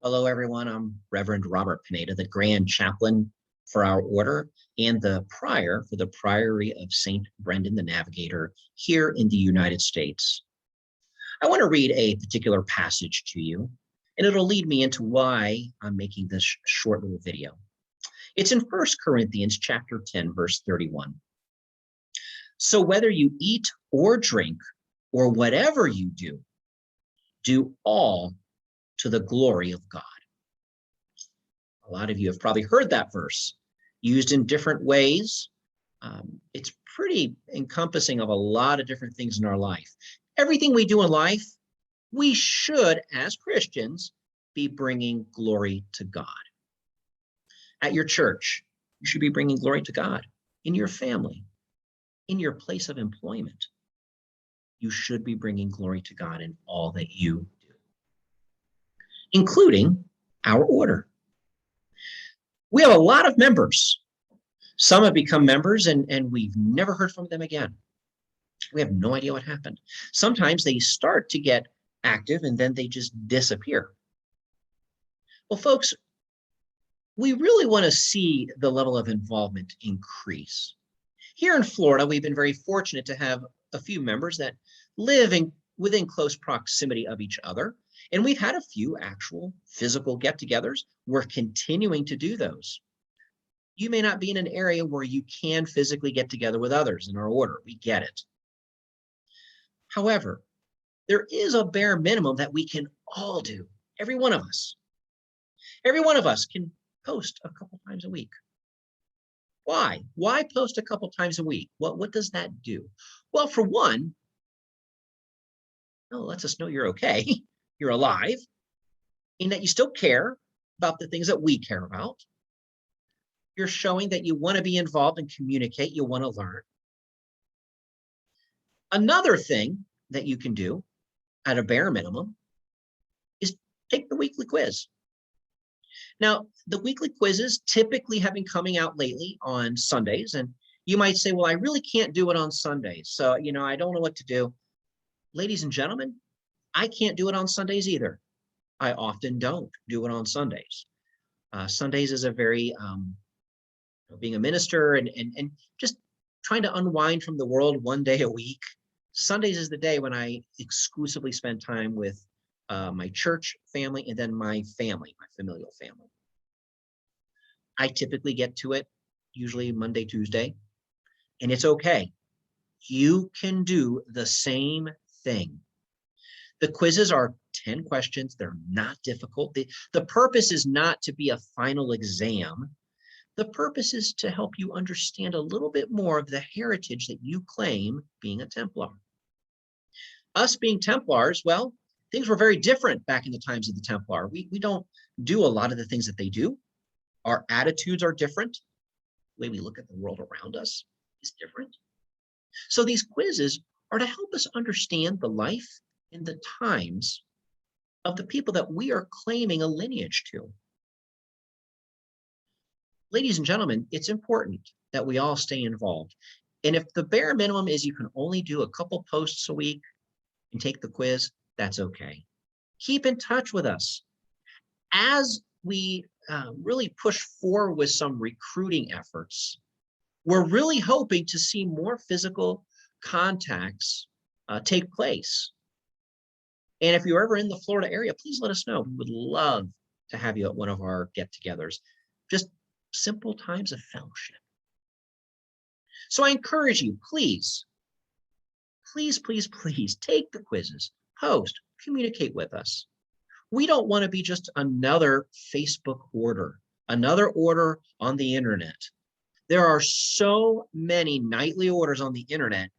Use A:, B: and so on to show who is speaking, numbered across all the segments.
A: Hello, everyone. I'm Reverend Robert Pineda, the Grand Chaplain for our order and the prior for the Priory of St. Brendan the Navigator here in the United States. I want to read a particular passage to you, and it'll lead me into why I'm making this short little video. It's in 1 Corinthians chapter 10, verse 31. So whether you eat or drink or whatever you do all to the glory of God. A lot of you have probably heard that verse used in different ways. It's pretty encompassing of a lot of different things in our life. Everything we do in life, we should, as Christians, be bringing glory to God. At your church, you should be bringing glory to God. In your family, in your place of employment, you should be bringing glory to God in all that you do, including our order. We have a lot of members. Some have become members and we've never heard from them again. We have no idea what happened. Sometimes they start to get active and then they just disappear. Well, folks, we really want to see the level of involvement increase. Here in Florida, we've been very fortunate to have a few members that live within close proximity of each other. And we've had a few actual physical get-togethers. We're continuing to do those. You may not be in an area where you can physically get together with others in our order. We get it. However, there is a bare minimum that we can all do. Every one of us. Every one of us can post a couple times a week. Why? Why post a couple times a week? What does that do? Well, for one, it lets us know you're okay, you're alive, and that you still care about the things that we care about. You're showing that you want to be involved and communicate, you want to learn. Another thing that you can do at a bare minimum is take the weekly quiz. Now, the weekly quizzes typically have been coming out lately on Sundays, and you might say, well, I really can't do it on Sundays. So, I don't know what to do. Ladies and gentlemen, I can't do it on Sundays either. I often don't do it on Sundays. Sundays is a very, being a minister and just trying to unwind from the world one day a week. Sundays is the day when I exclusively spend time with my church family and then my family, my familial family. I typically get to it usually Monday, Tuesday, and it's okay. You can do the same thing. The quizzes are 10 questions. They're not difficult. The purpose is not to be a final exam. The purpose is to help you understand a little bit more of the heritage that you claim being a Templar. Us being Templars, well, things were very different back in the times of the Templar. We don't do a lot of the things that they do. Our attitudes are different. The way we look at the world around us is different. So these quizzes are to help us understand the life and the times of the people that we are claiming a lineage to. Ladies and gentlemen, it's important that we all stay involved. And if the bare minimum is you can only do a couple posts a week and take the quiz, that's okay. Keep in touch with us. As we really push forward with some recruiting efforts, we're really hoping to see more physical contacts take place. And if you're ever in the Florida area, please let us know. We would love to have you at one of our get-togethers. Just simple times of fellowship. So I encourage you, please take the quizzes, post, communicate with us. We don't want to be just another Facebook order, another order on the internet. There are so many nightly orders on the internet.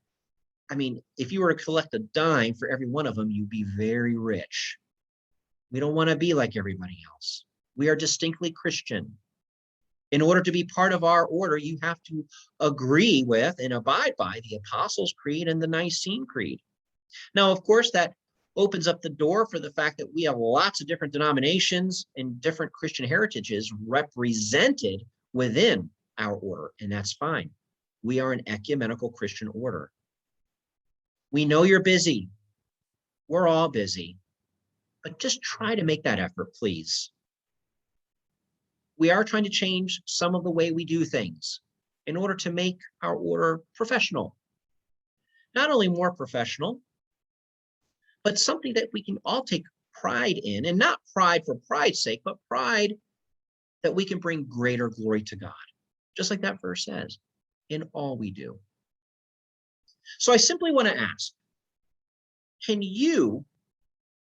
A: I mean, if you were to collect a dime for every one of them, you'd be very rich. We don't want to be like everybody else. We are distinctly Christian. In order to be part of our order, you have to agree with and abide by the Apostles' Creed and the Nicene Creed. Now, of course, that opens up the door for the fact that we have lots of different denominations and different Christian heritages represented within our order, and that's fine. We are an ecumenical Christian order. We know you're busy. We're all busy. But just try to make that effort, please. we are trying to change some of the way we do things in order to make our order professional. Not only more professional, but something that we can all take pride in, and not pride for pride's sake, but pride that we can bring greater glory to God. Just like that verse says, in all we do. So I simply want to ask, can you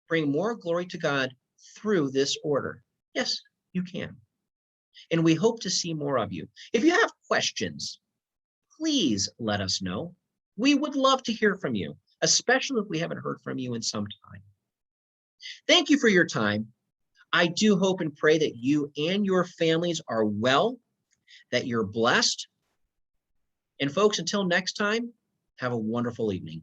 A: bring more glory to God through this order? Yes, you can. And we hope to see more of you. If you have questions, please let us know. We would love to hear from you, especially if we haven't heard from you in some time. Thank you for your time. I do hope and pray that you and your families are well, that you're blessed. And folks, until next time, have a wonderful evening.